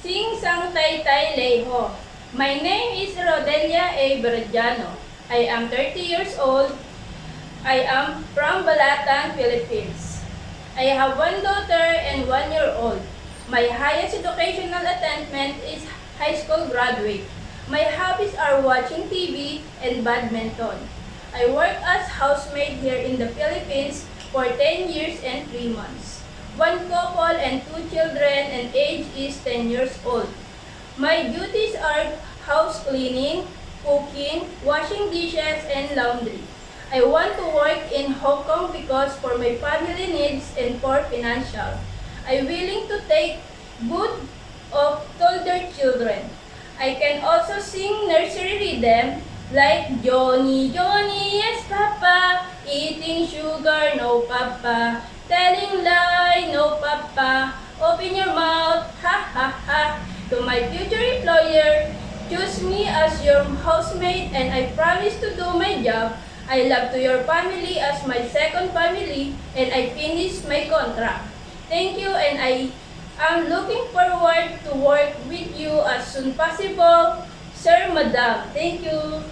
Sing sang tay tay leho. My name is Rodelia A. Berjano. I am 30 years old. I am from Balatan, Philippines. I have one daughter and 1-year-old. My highest educational attainment is high school graduate. My hobbies are watching TV and badminton. I work as housemaid here in the Philippines for 10 years and 3 months. One couple and 2 children and age is 10 years old. My duties are house cleaning, cooking, washing dishes, and laundry. I want to work in Hong Kong because for my family needs and for financial. I'm willing to take good of older children. I can also sing nursery rhythm like Johnny, Johnny, yes papa, eating sugar, no papa, telling lie, no papa, open your mouth, ha ha ha. To my future employer, choose me as your housemaid and I promise to do my job. I love to your family as my second family and I finish my contract. Thank you and I am looking forward to work with you as soon possible. Sir, Madam, thank you.